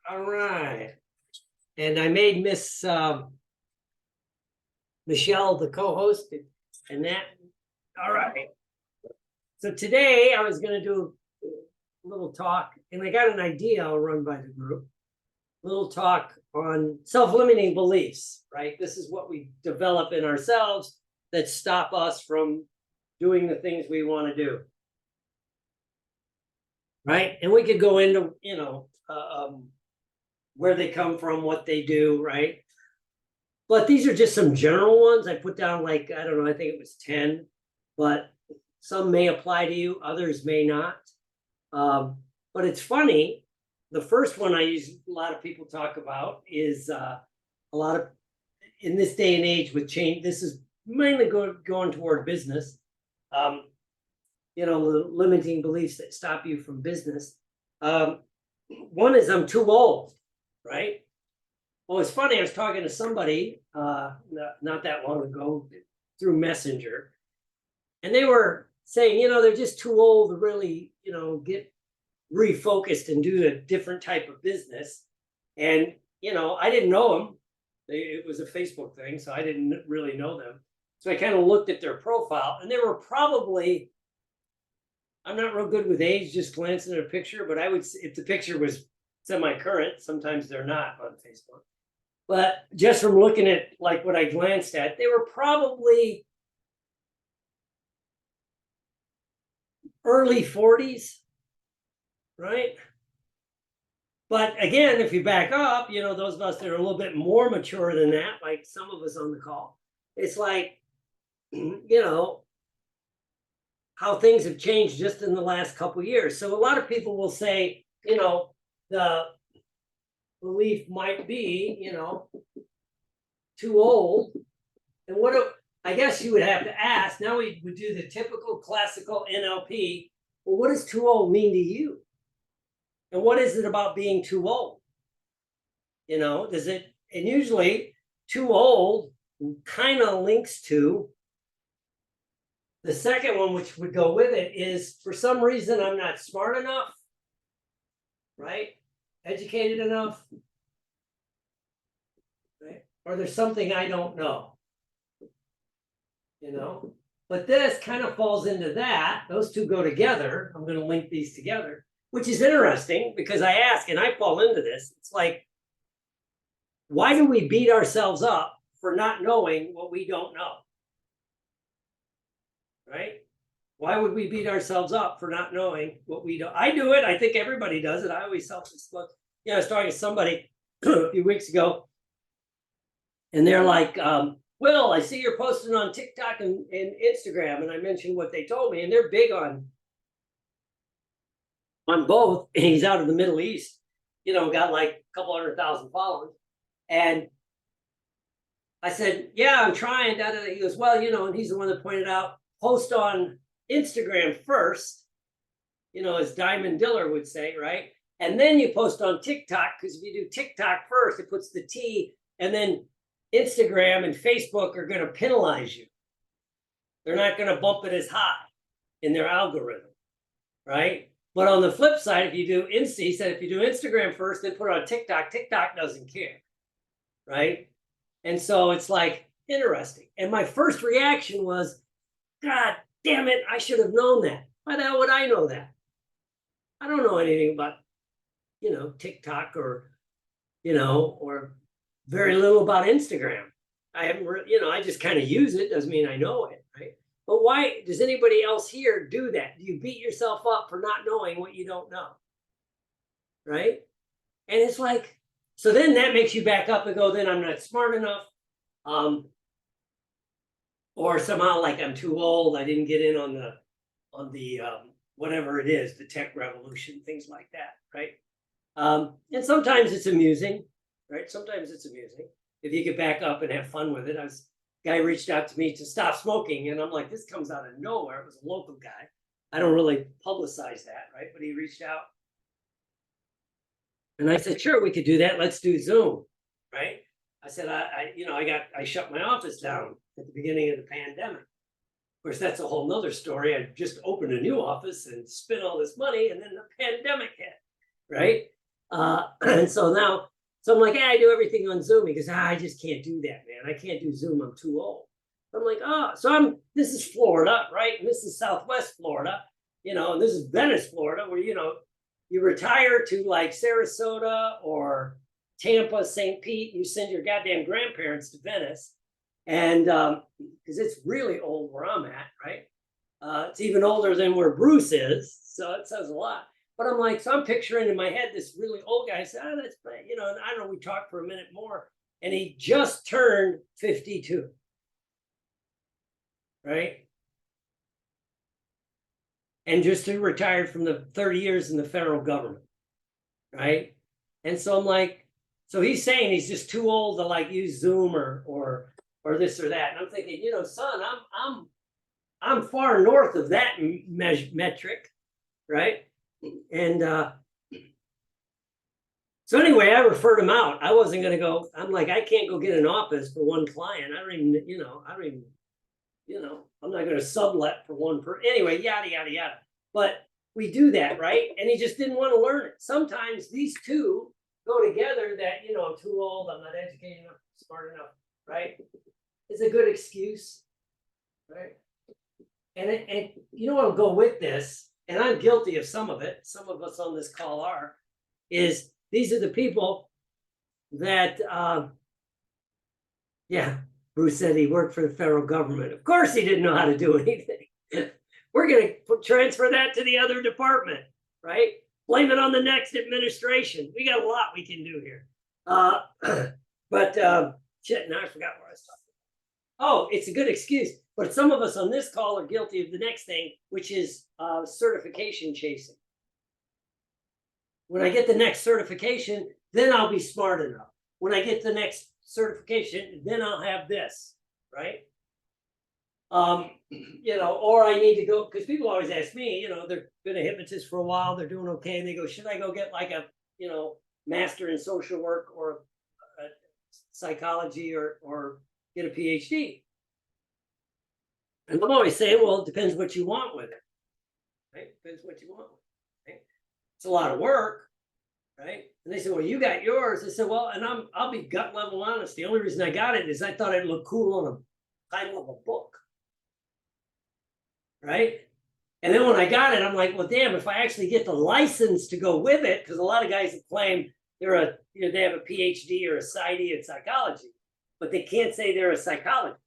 All right. And I made Miss Michelle the co-host and that. All right. So today I was going to do a little talk, and I got an idea I'll run by the group. Little talk on self-limiting beliefs, right? This is what we develop in ourselves that stop us from doing the things we want to do. Right? And we could go into, where they come from, what they do, right? But these are just some general ones. I put down like, I don't know, I think it was 10, but some may apply to you, others may not. But it's funny. The first one a lot of people talk about is a lot of, in this day and age with change, this is mainly going toward business. Limiting beliefs that stop you from business. One is I'm too old, right? Well, it's funny. I was talking to somebody not that long ago through Messenger, and they were saying, they're just too old to really, get refocused and do a different type of business. And, I didn't know them. It was a Facebook thing, so I didn't really know them. So I kind of looked at their profile, and they were probably, I'm not real good with age, just glancing at a picture, but I would, if the picture was semi-current, sometimes they're not on Facebook. But just from looking at like what I glanced at, they were probably early 40s, right? But again, if you back up, those of us that are a little bit more mature than that, like some of us on the call, it's like, how things have changed just in the last couple of years. So a lot of people will say, the belief might be, too old. And I guess you would have to ask, now we would do the typical classical NLP. Well, what does too old mean to you? And what is it about being too old? And usually too old kind of links to the second one, which would go with it, is for some reason I'm not smart enough, right? Educated enough, right? Or there's something I don't know, But this kind of falls into that. Those two go together. I'm going to link these together, which is interesting because I ask, and I fall into this. It's like, why do we beat ourselves up for not knowing what we don't know? Right? Why would we beat ourselves up for not knowing what we don't? I do it. I think everybody does it. I always self-disclose. I was talking to somebody a few weeks ago, and they're like, Will, I see you're posting on TikTok and Instagram. And I mentioned what they told me, and they're big on both. And he's out of the Middle East, got like a couple 100,000 followers. And I said, yeah, I'm trying. He goes, well, and he's the one that pointed out, post on Instagram first, as Diamond Diller would say, right? And then you post on TikTok, because if you do TikTok first, it puts the T, and then Instagram and Facebook are going to penalize you. They're not going to bump it as high in their algorithm, right? But on the flip side, he said if you do Instagram first, then put it on TikTok, TikTok doesn't care, right? And so it's like interesting. And my first reaction was, God damn it, I should have known that. Why the hell would I know that? I don't know anything about, TikTok or very little about Instagram. I haven't, I just kind of use it. Doesn't mean I know it, right? But why does anybody else here do that? Do you beat yourself up for not knowing what you don't know? Right? And it's like, so then that makes you back up and go, then I'm not smart enough. Or somehow like I'm too old. I didn't get in on the whatever it is, the tech revolution, things like that, right? And sometimes it's amusing, right? Sometimes it's amusing if you get back up and have fun with it. Guy reached out to me to stop smoking, and I'm like, this comes out of nowhere. It was a local guy. I don't really publicize that, right? But he reached out, and I said, sure, we could do that. Let's do Zoom, right? I said, I shut my office down at the beginning of the pandemic. Of course, that's a whole nother story. I just opened a new office and spent all this money, and then the pandemic hit, right? And so now, so I'm like, hey, I do everything on Zoom. He goes, I just can't do that, man. I can't do Zoom. I'm too old. I'm like, oh, so this is Florida, right? And this is Southwest Florida, and this is Venice, Florida, where, you retire to like Sarasota or Tampa, St. Pete, you send your goddamn grandparents to Venice. And because it's really old where I'm at, right? It's even older than where Bruce is. So it says a lot. But I'm like, so I'm picturing in my head this really old guy. I said, oh, that's great. And I don't know, we talked for a minute more. And he just turned 52. Right? And just retired from the 30 years in the federal government. Right? And so I'm like, so he's saying he's just too old to like use Zoom or this or that. And I'm thinking, son, I'm far north of that metric, right? And so anyway, I referred him out. I wasn't going to go. I'm like, I can't go get an office for one client. I don't even, I'm not going to sublet for one per. Anyway, yada yada yada. But we do that, right? And he just didn't want to learn it. Sometimes these two go together. That I'm too old. I'm not educated enough, smart enough, right? It's a good excuse, right? And I'll go with this, and I'm guilty of some of it. Some of us on this call are. Is these are the people that, Bruce said he worked for the federal government. Of course, he didn't know how to do anything. We're going to transfer that to the other department, right? Blame it on the next administration. We got a lot we can do here. But shit, now I forgot where I was talking about. Oh, it's a good excuse. But some of us on this call are guilty of the next thing, which is certification chasing. When I get the next certification, then I'll be smart enough. When I get the next certification, then I'll have this, right? Or I need to go, because people always ask me, they've been a hypnotist for a while, they're doing okay, and they go, should I go get like a, master in social work or a psychology or get a PhD? And I'm always saying, well, it depends what you want with it, right? Depends what you want with it, right? It's a lot of work, right? And they said, well, you got yours. I said, well, and I'll be gut level honest. The only reason I got it is I thought it'd look cool on a title of a book, right? And then when I got it, I'm like, well, damn, if I actually get the license to go with it, because a lot of guys that claim they have a PhD or a PsyD in psychology, but they can't say they're a psychologist.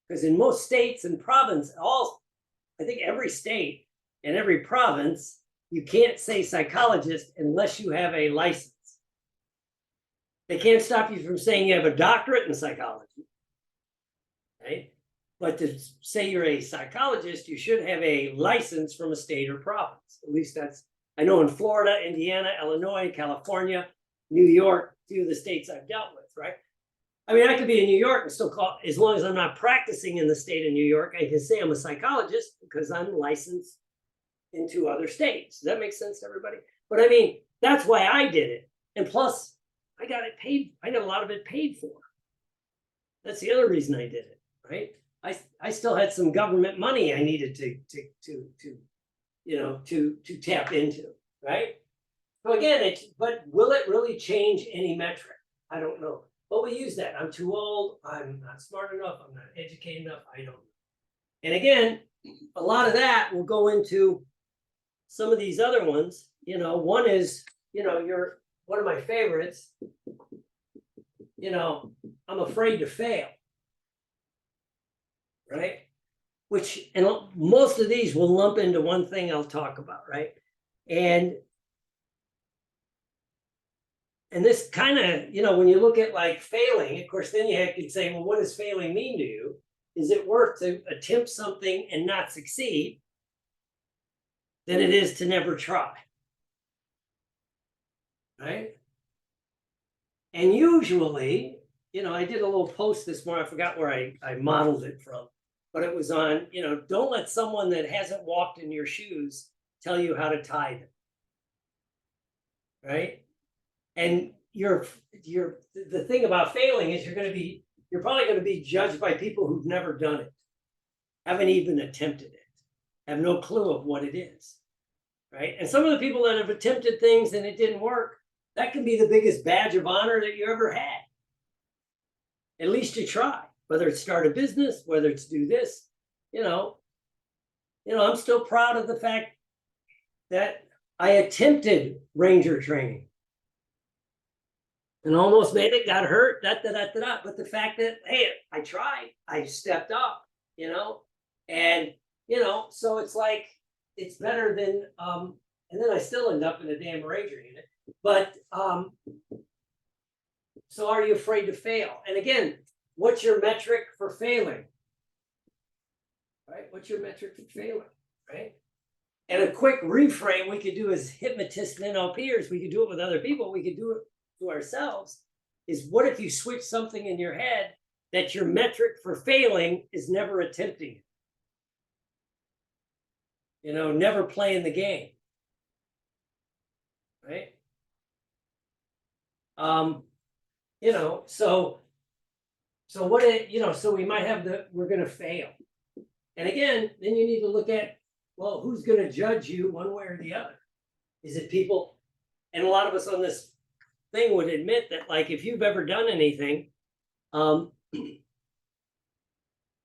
Because in most states and province, I think every state and every province, you can't say psychologist unless you have a license. They can't stop you from saying you have a doctorate in psychology, right? But to say you're a psychologist, you should have a license from a state or province. At least I know in Florida, Indiana, Illinois, California, New York, a few of the states I've dealt with, right? I mean, I could be in New York and still call, as long as I'm not practicing in the state of New York, I can say I'm a psychologist because I'm licensed in 2 other states. Does that make sense to everybody? But I mean, that's why I did it. And plus, I got it paid. I got a lot of it paid for. That's the other reason I did it, right? I still had some government money I needed to tap into, right? So again, but will it really change any metric? I don't know. But we use that. I'm too old. I'm not smart enough. I'm not educated enough. I don't know. And again, a lot of that will go into some of these other ones. One is, you're one of my favorites. I'm afraid to fail. Right? And most of these will lump into one thing I'll talk about, right? And this kind of, when you look at like failing, of course, then you could say, well, what does failing mean to you? Is it worth to attempt something and not succeed than it is to never try? Right? And usually, I did a little post this morning. I forgot where I modeled it from, but it was on, don't let someone that hasn't walked in your shoes tell you how to tie them. Right? And the thing about failing is you're probably going to be judged by people who've never done it, haven't even attempted it, have no clue of what it is, right? And some of the people that have attempted things and it didn't work, that can be the biggest badge of honor that you ever had. At least you try, whether it's start a business, whether it's do this, I'm still proud of the fact that I attempted Ranger training and almost made it, got hurt, but the fact that, hey, I tried, I stepped up, and, so it's like, it's better than, and then I still end up in a damn Ranger unit, but, so are you afraid to fail? And again, what's your metric for failing? Right? What's your metric for failing? Right? And a quick reframe we could do as hypnotists and NLPers, we could do it with other people, we could do it to ourselves, is what if you switch something in your head that your metric for failing is never attempting it? Never playing the game. Right? So what it, so we might have we're going to fail. And again, then you need to look at, well, who's going to judge you one way or the other? Is it people? And a lot of us on this thing would admit that, like, if you've ever done anything, and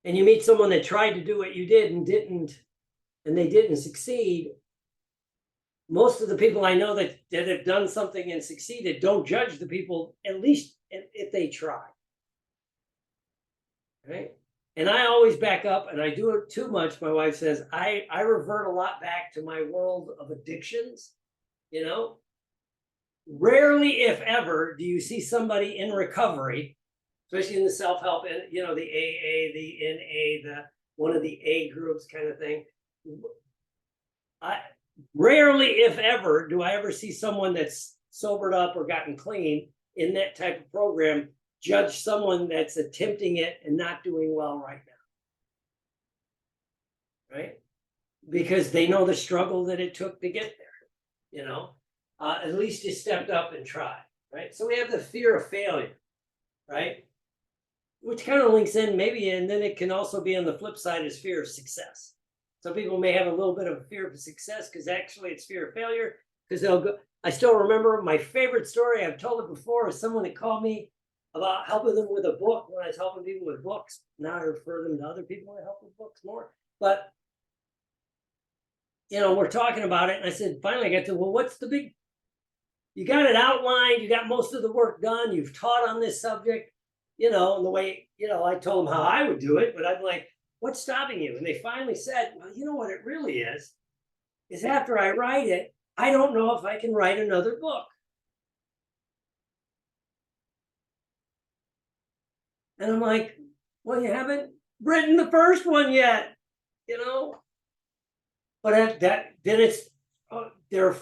you meet someone that tried to do what you did and they didn't succeed, most of the people I know that have done something and succeeded don't judge the people, at least if they try. Right? And I always back up, and I do it too much. My wife says, I revert a lot back to my world of addictions. Rarely, if ever, do you see somebody in recovery, especially in the self-help, and the AA, the NA, one of the A groups kind of thing. Rarely, if ever, do I ever see someone that's sobered up or gotten clean in that type of program judge someone that's attempting it and not doing well right now. Right? Because they know the struggle that it took to get there. At least you stepped up and tried. Right? So we have the fear of failure. Right? Which kind of links in maybe, and then it can also be on the flip side is fear of success. Some people may have a little bit of fear of success because actually it's fear of failure, because they'll go. I still remember my favorite story, I've told it before, is someone that called me about helping them with a book when I was helping people with books. Now I refer them to other people that help with books more. But, we're talking about it. And I said, finally I got to, well, what's the big, you got it outlined, you got most of the work done, you've taught on this subject, and the way, I told them how I would do it, but I'm like, what's stopping you? And they finally said, well, you know what it really is after I write it, I don't know if I can write another book. And I'm like, well, you haven't written the first one yet, But then it's their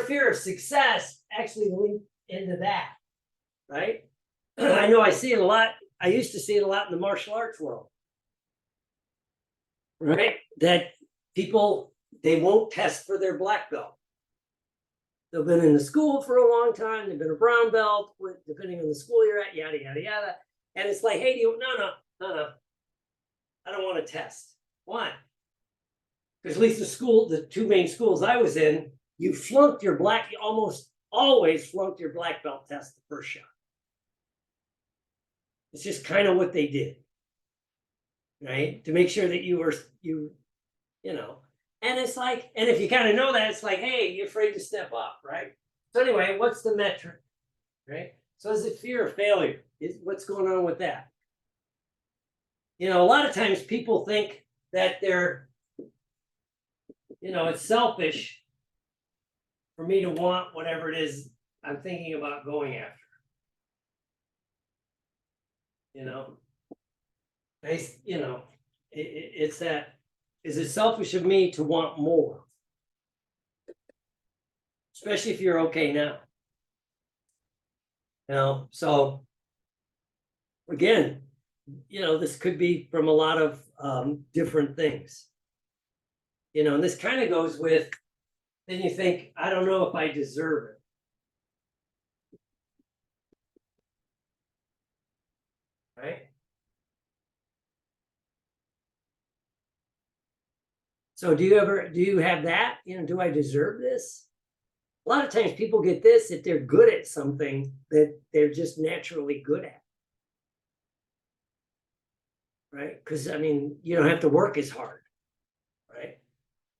fear of success actually linked into that, right? I know I see it a lot. I used to see it a lot in the martial arts world, right? That people, they won't test for their black belt. They've been in the school for a long time. They've been a brown belt, depending on the school you're at, yada, yada, yada. And it's like, hey, no. I don't want to test. Why? Because at least the two main schools I was in, you almost always flunked your black belt test the first shot. It's just kind of what they did, right? To make sure that and it's like, and if you kind of know that, it's like, hey, you're afraid to step up, right? So anyway, what's the metric, right? So is it fear of failure? What's going on with that? A lot of times people think that they're, it's selfish for me to want whatever it is I'm thinking about going after. It's that, is it selfish of me to want more? Especially if you're okay now. So again, this could be from a lot of different things. And this kind of goes with, then you think, I don't know if I deserve it. Right? So do you have that? Do I deserve this? A lot of times people get this, that they're good at something that they're just naturally good at. Right? Because I mean, you don't have to work as hard, right?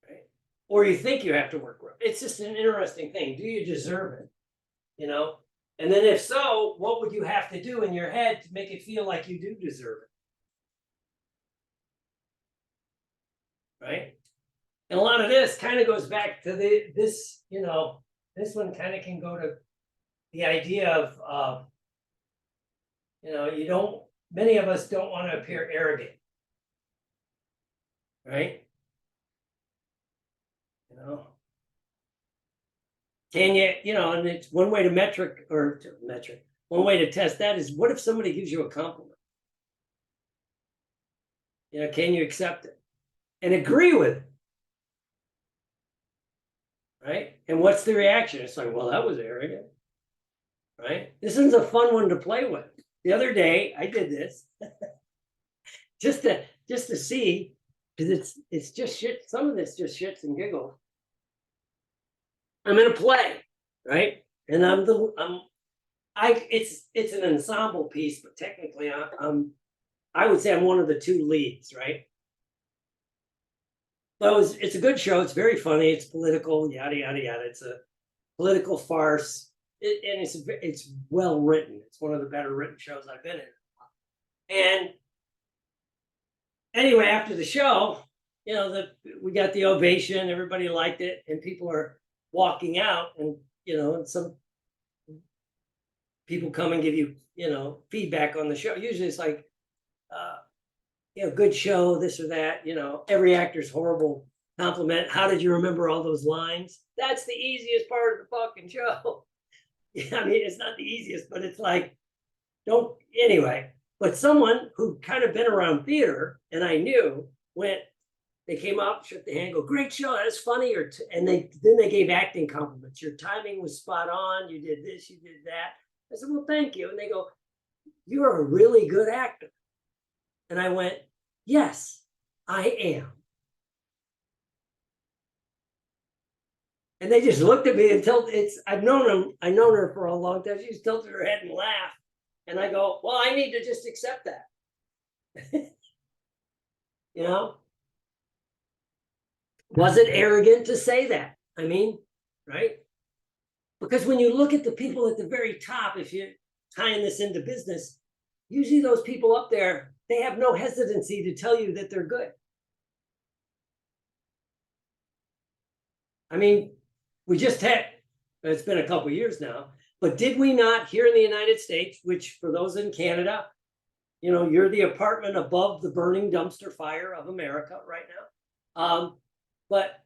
Right? Or you think you have to work. It's just an interesting thing. Do you deserve it? You know? And then if so, what would you have to do in your head to make it feel like you do deserve it? Right? And a lot of this kind of goes back to this, you know, this one kind of can go to the idea of, you know, many of us don't want to appear arrogant. Right? You know, can you know, and it's one way to one way to test that is, what if somebody gives you a compliment? You know, can you accept it and agree with it? Right? And what's the reaction? It's like, well, that was arrogant. Right? This is a fun one to play with. The other day I did this just to see, because it's just shit. Some of this just shits and giggles. I'm in a play, right? And it's an ensemble piece, but technically I would say I'm one of the two leads, right? But it's a good show. It's very funny. It's political, yada yada yada. It's a political farce, and it's well written. It's one of the better written shows I've been in. And anyway, after the show, you know, we got the ovation. Everybody liked it, and people are walking out, and you know, and some people come and give you, you know, feedback on the show. Usually, it's like, you know, good show, this or that. You know, every actor's horrible compliment. How did you remember all those lines? That's the easiest part of the fucking show. Yeah, I mean, it's not the easiest, but it's like, don't anyway. But someone who kind of been around theater, and I knew, they came up, shook the hand, go, great show, that's funny. And then they gave acting compliments. Your timing was spot on. You did this, you did that. I said, well, thank you. And they go, you're a really good actor. And I went, yes, I am. And they just looked at me until I've known her for a long time. She just tilted her head and laughed. And I go, well, I need to just accept that. You know? Was it arrogant to say that? I mean, right? Because when you look at the people at the very top, if you're tying this into business, usually those people up there, they have no hesitancy to tell you that they're good. I mean, it's been a couple of years now, but did we not here in the United States, which for those in Canada, you know, you're the apartment above the burning dumpster fire of America right now. But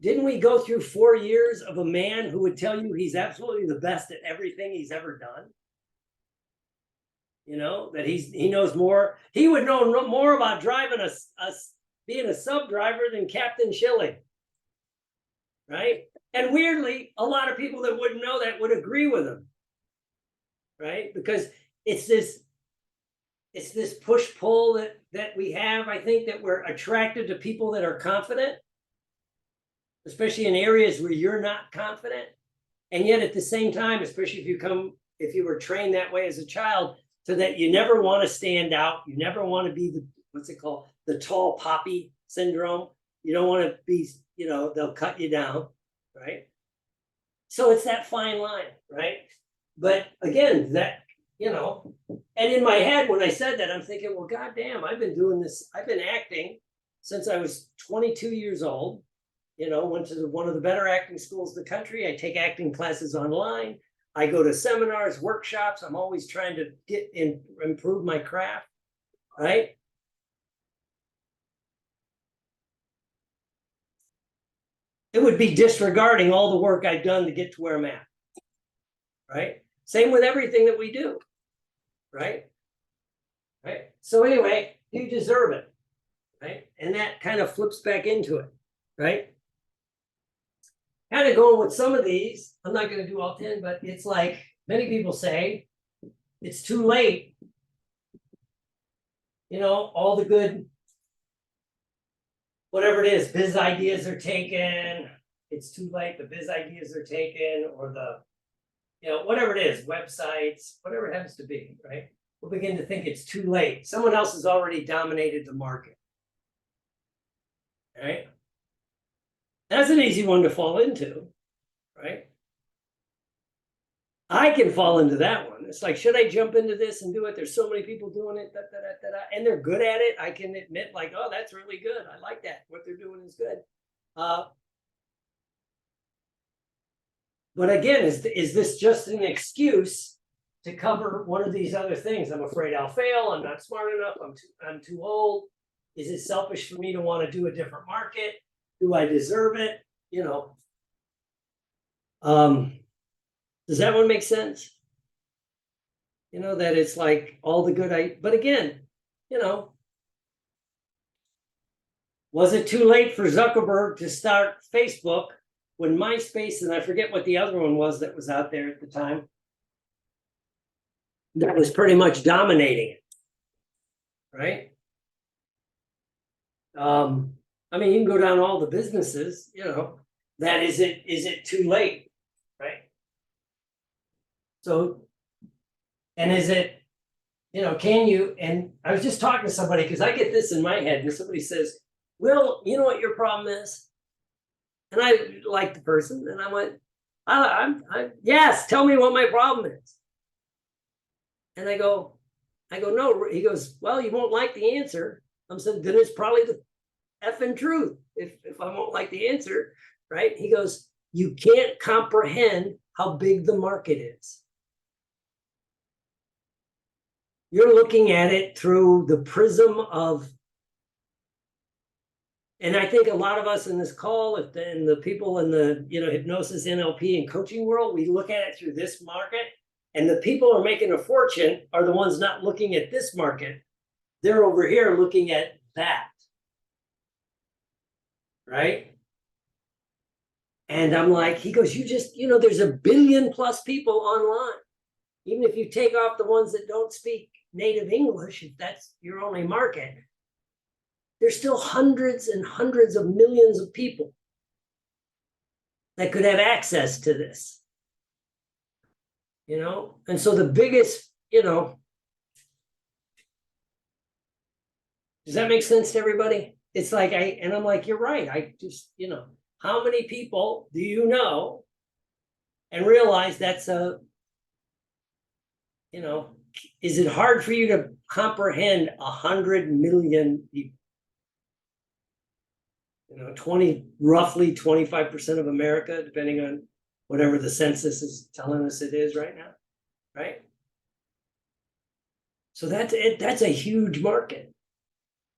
didn't we go through 4 years of a man who would tell you he's absolutely the best at everything he's ever done? You know, that he knows more. He would know more about driving being a sub driver than Captain Schilling. Right? And weirdly, a lot of people that wouldn't know that would agree with him. Right? Because it's this push-pull that we have. I think that we're attracted to people that are confident, especially in areas where you're not confident. And yet at the same time, especially if you were trained that way as a child, so that you never want to stand out. You never want to be the tall poppy syndrome. You don't want to be, you know, they'll cut you down, right? So it's that fine line, right? But again, that, you know, and in my head, when I said that, I'm thinking, well, goddamn, I've been doing this. I've been acting since I was 22 years old. You know, went to one of the better acting schools in the country. I take acting classes online. I go to seminars, workshops. I'm always trying to improve my craft, right? It would be disregarding all the work I've done to get to where I'm at, right? Same with everything that we do, right? Right. So anyway, you deserve it, right? And that kind of flips back into it, right? Kind of going with some of these, I'm not going to do all 10, but it's like many people say, it's too late. You know, all the good, whatever it is, biz ideas are taken. it's too late, the biz ideas are taken, or the, whatever it is, websites, whatever it happens to be, right? We'll begin to think it's too late. Someone else has already dominated the market, right? That's an easy one to fall into, right? I can fall into that one. It's like, should I jump into this and do it? There's so many people doing it, and they're good at it. I can admit, like, oh, that's really good. I like that. What they're doing is good. But again, is this just an excuse to cover one of these other things? I'm afraid I'll fail. I'm not smart enough. I'm too old. Is it selfish for me to want to do a different market? Do I deserve it? Does that one make sense? That it's like all the good but again, was it too late for Zuckerberg to start Facebook when MySpace, and I forget what the other one was that was out there at the time, that was pretty much dominating it, right? I mean, you can go down all the businesses, that is it too late, right? So, and is it, can you, and I was just talking to somebody, because I get this in my head, and somebody says, Will, you know what your problem is? And I like the person, and I went, I'm yes, tell me what my problem is. And I go, no. He goes, well, you won't like the answer. I'm saying, then it's probably the effing truth if I won't like the answer, right? He goes, you can't comprehend how big the market is. You're looking at it through the prism of, and I think a lot of us in this call, and the people in the hypnosis, NLP, and coaching world, we look at it through this market, and the people who are making a fortune are the ones not looking at this market. They're over here looking at that, right? And I'm like, he goes, you just, there's 1 billion plus people online. Even if you take off the ones that don't speak native English, if that's your only market, there's still hundreds and hundreds of millions of people that could have access to this, and so the biggest, does that make sense to everybody? It's like, I'm like, you're right. I just, how many people do you know and realize that's is it hard for you to comprehend 100 million people? roughly 25% of America, depending on whatever the census is telling us it is right now, right? So that's it. That's a huge market.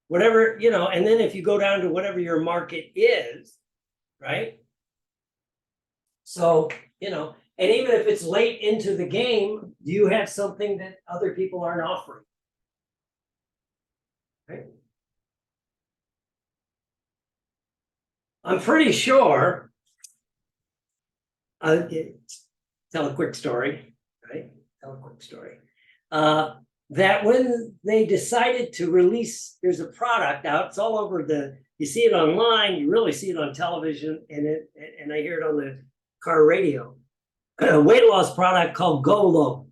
Whatever, and then if you go down to whatever your market is, right? So, and even if it's late into the game, do you have something that other people aren't offering? Right? I'm pretty sure, I'll tell a quick story, right? That when they decided to release, there's a product out, it's all over you see it online, you really see it on television, and I hear it on the car radio. A weight loss product called Go Low.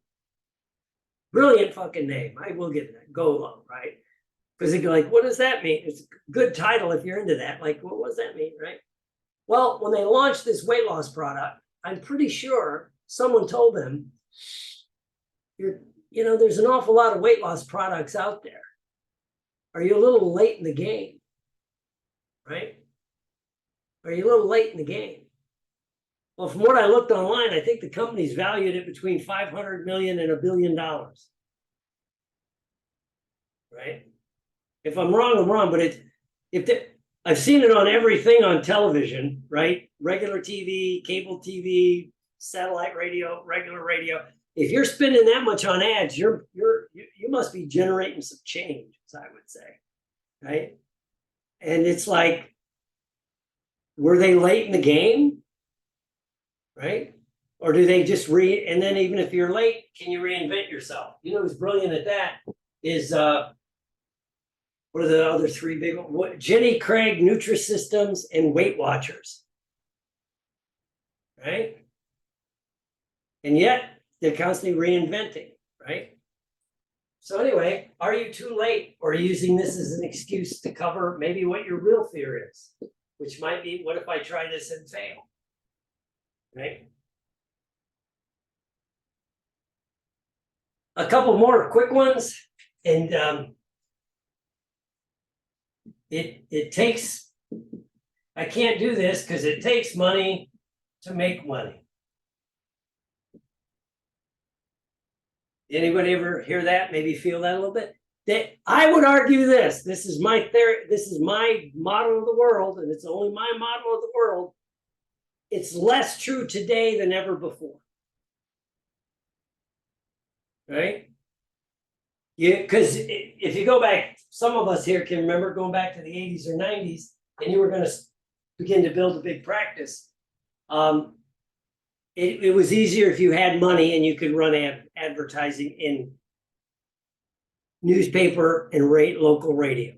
Brilliant fucking name. I will give that. Go Low, right? Because you're like, what does that mean? It's a good title if you're into that. Like, what does that mean, right? Well, when they launched this weight loss product, I'm pretty sure someone told them, there's an awful lot of weight loss products out there. Are you a little late in the game? Right? Are you a little late in the game? Well, from what I looked online, I think the company's valued at between 500 million and $1 billion. Right? If I'm wrong, I'm wrong, but I've seen it on everything on television, right? Regular TV, cable TV, satellite radio, regular radio. If you're spending that much on ads, you must be generating some change, as I would say, right? And it's like, were they late in the game, right? Or do they just and then even if you're late, can you reinvent yourself? Who's brilliant at that is, what are the other three big ones? Jenny Craig, Nutrisystems, and Weight Watchers. right? And yet they're constantly reinventing, right? So anyway, are you too late, or using this as an excuse to cover maybe what your real fear is, which might be, what if I try this and fail, right? A couple more quick ones, and it takes, I can't do this because it takes money to make money. Anybody ever hear that? Maybe feel that a little bit? That I would argue this. This is my theory. This is my model of the world, and it's only my model of the world. It's less true today than ever before. Right? Because if you go back, some of us here can remember going back to the 80s or 90s, and you were going to begin to build a big practice. It was easier if you had money and you could run advertising in newspaper and local radio,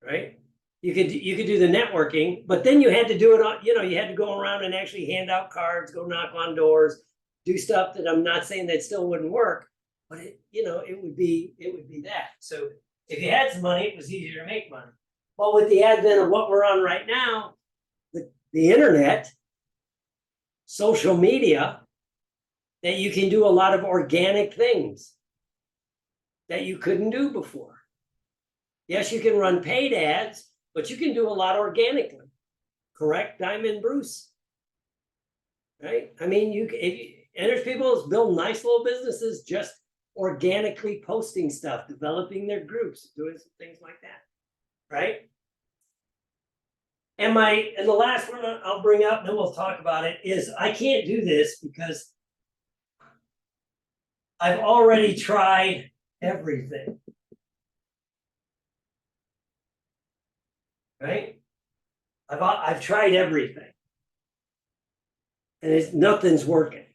right? You could do the networking, but then you had to do it. You had to go around and actually hand out cards, go knock on doors, do stuff that I'm not saying that still wouldn't work, but it would be that. So if you had some money, it was easier to make money. But with the advent of what we're on right now, the internet, social media, that you can do a lot of organic things that you couldn't do before. Yes, you can run paid ads, but you can do a lot organically. Correct, Diamond Bruce? Right? I mean, and there's people who build nice little businesses just organically posting stuff, developing their groups, doing some things like that, right? And the last one I'll bring up, and then we'll talk about it, is I can't do this because I've already tried everything. Right? I've tried everything, and nothing's working.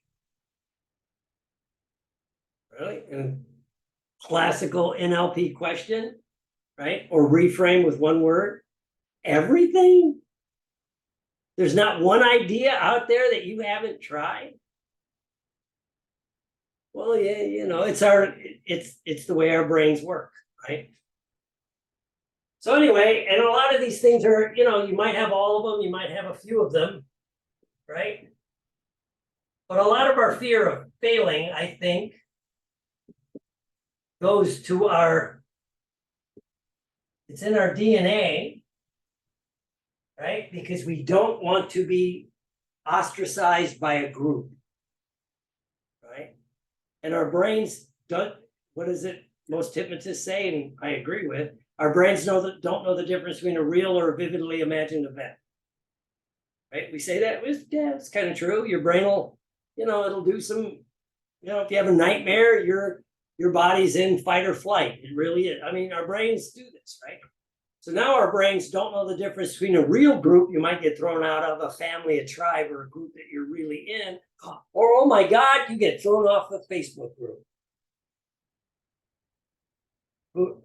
Really? And classical NLP question, right? Or reframe with one word. Everything? There's not one idea out there that you haven't tried? Well, yeah, it's the way our brains work, right? So anyway, and a lot of these things are, you might have all of them, you might have a few of them, right? But a lot of our fear of failing, I think, goes to it's in our DNA, right? Because we don't want to be ostracized by a group, right? And our brains don't, what is it most hypnotists say, and I agree with, our brains don't know the difference between a real or a vividly imagined event, right? We say that, it's kind of true. Your brain will, it'll do some, if you have a nightmare, your body's in fight or flight. It really is. I mean, our brains do this, right? So now our brains don't know the difference between a real group you might get thrown out of, a family, a tribe, or a group that you're really in, or, oh my God, you get thrown off a Facebook group.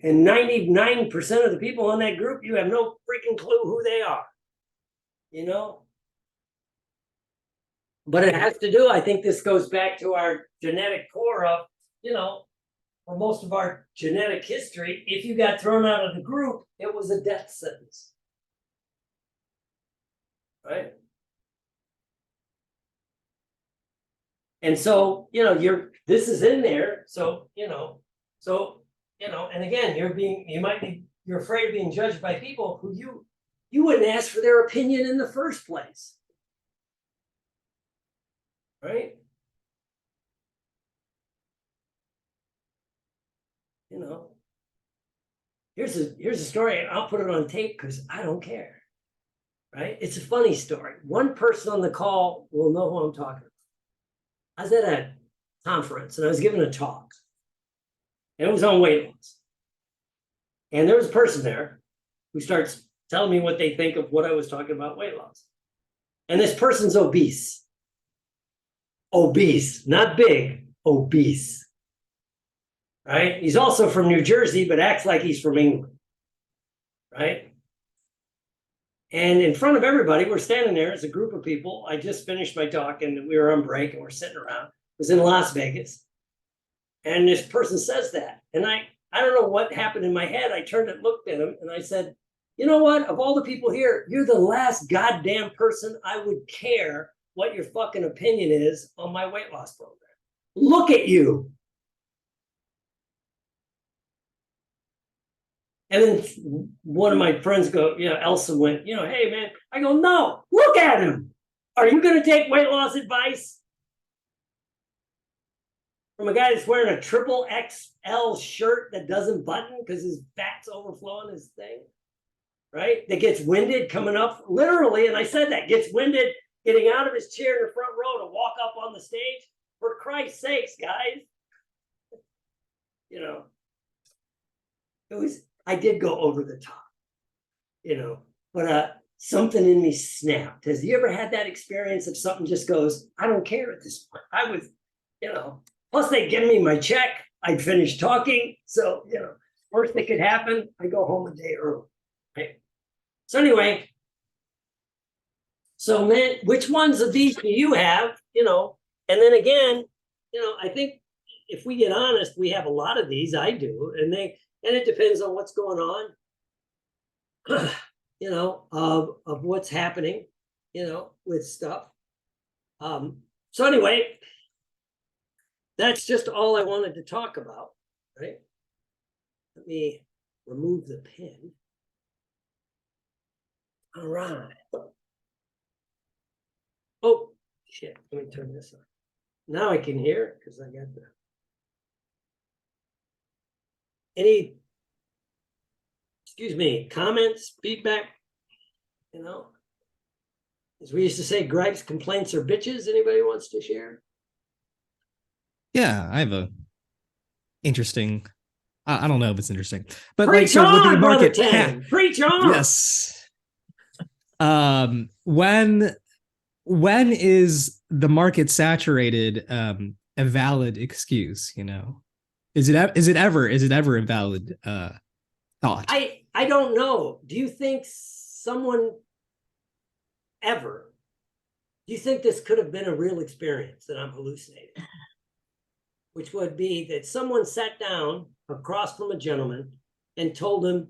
And 99% of the people in that group, you have no freaking clue who they are, But it has to do, I think this goes back to our genetic core of, for most of our genetic history, if you got thrown out of the group, it was a death sentence, right? And so, this is in there. So, and again, you're afraid of being judged by people who you wouldn't ask for their opinion in the first place, right? Here's a story. I'll put it on tape because I don't care, right? It's a funny story. One person on the call will know who I'm talking about. I was at a conference and I was giving a talk, and it was on weight loss. And there was a person there who starts telling me what they think of what I was talking about, weight loss. And this person's obese. Obese, not big, obese. Right? He's also from New Jersey, but acts like he's from England. Right? And in front of everybody, we're standing there as a group of people. I just finished my talk and we were on break and we're sitting around. It was in Las Vegas. And this person says that. And I don't know what happened in my head. I turned and looked at him and I said, you know what? Of all the people here, you're the last goddamn person I would care what your fucking opinion is on my weight loss program. Look at you. And then one of my friends go, Elsa went, hey, man. I go, no, look at him. Are you going to take weight loss advice from a guy that's wearing a triple XL shirt that doesn't button because his fat's overflowing his thing, right? That gets winded coming up, literally, and I said that, gets winded getting out of his chair in the front row to walk up on the stage? For Christ's sakes, guys. I did go over the top, but something in me snapped. Has you ever had that experience of something just goes, I don't care at this point? I was, plus they give me my check. I'd finish talking. So, worst that could happen, I go home a day early. Right? So anyway, so man, which ones of these do you have? And then again, I think if we get honest, we have a lot of these. I do, and it depends on what's going on, of what's happening, with stuff. So anyway, that's just all I wanted to talk about, right? Let me remove the pen. All right. Oh, shit. Let me turn this on. Now I can hear it because I got any, comments, feedback, as we used to say, gripes, complaints, or bitches. Anybody wants to share? Yeah, I have a interesting, I don't know if it's interesting, but preach like, so on, with the market, preach on. Yes. When is the market saturated a valid excuse? Is it ever a valid thought? I don't know. Do you think do you think this could have been a real experience that I'm hallucinating? Which would be that someone sat down across from a gentleman and told him,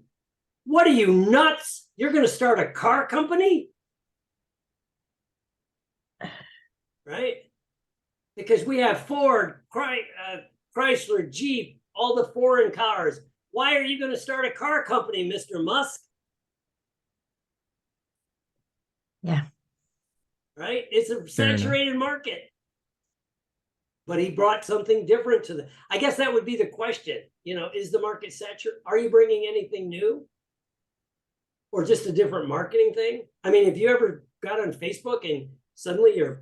what are you, nuts? You're going to start a car company? Right? Because we have Ford, Chrysler, Jeep, all the foreign cars. Why are you going to start a car company, Mr. Musk? Yeah. Right? It's a saturated market. But he brought something different to I guess that would be the question. Is the market saturated? Are you bringing anything new? Or just a different marketing thing? I mean, if you ever got on Facebook and suddenly you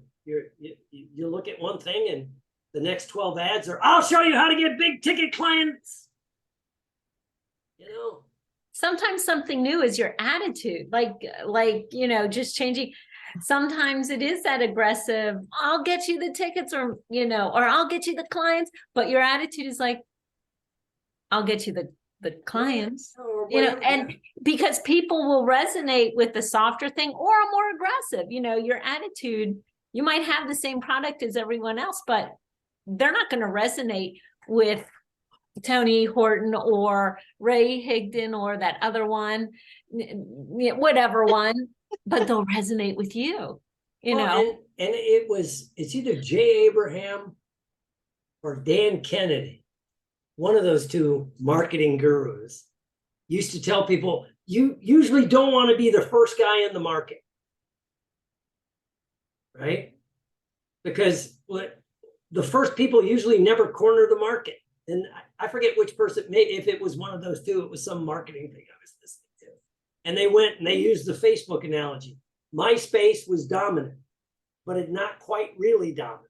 look at one thing and the next 12 ads are, I'll show you how to get big ticket clients. Sometimes something new is your attitude, like just changing. Sometimes it is that aggressive, I'll get you the tickets, or I'll get you the clients, but your attitude is like, I'll get you the clients, and because people will resonate with the softer thing or a more aggressive, your attitude, you might have the same product as everyone else, but they're not going to resonate with Tony Horton or Ray Higdon or that other one, whatever one, but they'll resonate with you, And it's either Jay Abraham or Dan Kennedy. One of those two marketing gurus used to tell people, you usually don't want to be the first guy in the market, right? Because the first people usually never corner the market. And I forget which person, maybe if it was one of those two, it was some marketing thing I was listening to. And they went and they used the Facebook analogy. MySpace was dominant, but it not quite really dominant.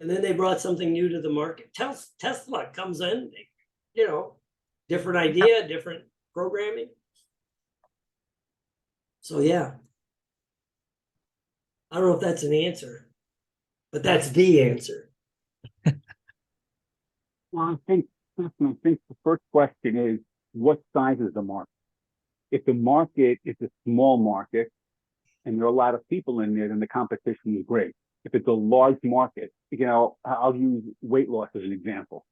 And then they brought something new to the market. Tesla comes in, different idea, different programming. So yeah, I don't know if that's an answer, but that's the answer. Well, I think the first question is, what size is the market? If the market is a small market and there are a lot of people in there, then the competition is great. If it's a large market, I'll use weight loss as an example.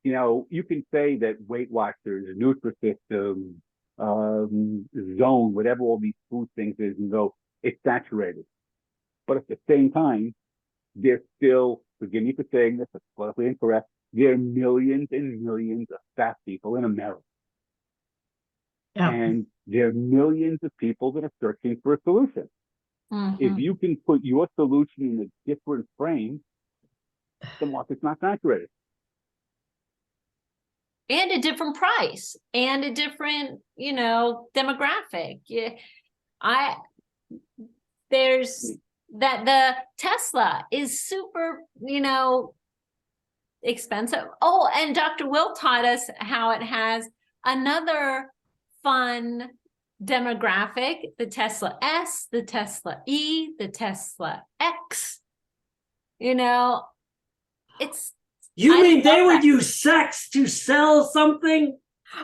You can say that Weight Watchers, Nutrisystem, Zone, whatever all these food things is, and go, it's saturated. But at the same time, there's still, forgive me for saying this, it's politically incorrect, there are millions and millions of fat people in America. Yeah. And there are millions of people that are searching for a solution. If you can put your solution in a different frame, the market's not saturated. And a different price and a different, demographic. Yeah. There's that the Tesla is super, expensive. Oh, and Dr. Will taught us how it has another fun demographic, the Tesla S, the Tesla E, the Tesla X. It's You I mean they love would that. use sex to sell something?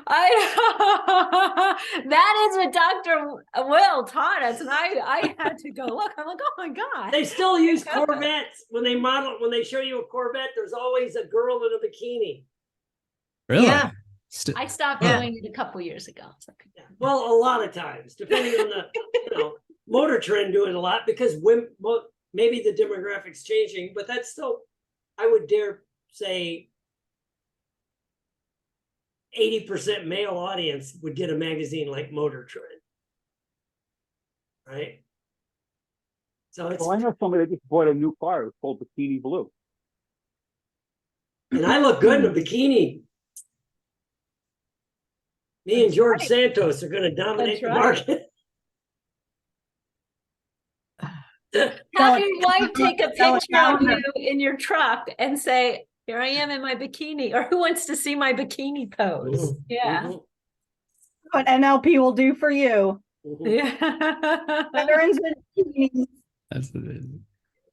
that is what Dr. Will taught us, and I had to go look. I'm like, oh my god! They still use Corvettes when they show you a Corvette. There's always a girl in a bikini. Really? Yeah. I stopped Yeah. doing it a couple years ago. It's like, Well, a lot of times, depending on the Motor Trend do it a lot because maybe the demographics changing, but that's still, I would dare say, 80% male audience would get a magazine like Motor Trend, right? So it's, Well, I know somebody that just bought a new car. It's called Bikini Blue. and I look good in a bikini. Me and George Santos are going to dominate That's the right. market. have your wife take a Tell picture of calendar. you in your truck and say, "Here I am in my bikini," or "Who wants to see my bikini pose?" Yeah, What NLP will do for you. yeah. Veterans and teens. That's the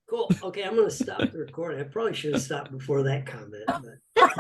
Cool. Okay, I'm going to stop the recording. I probably should have stopped before that comment, but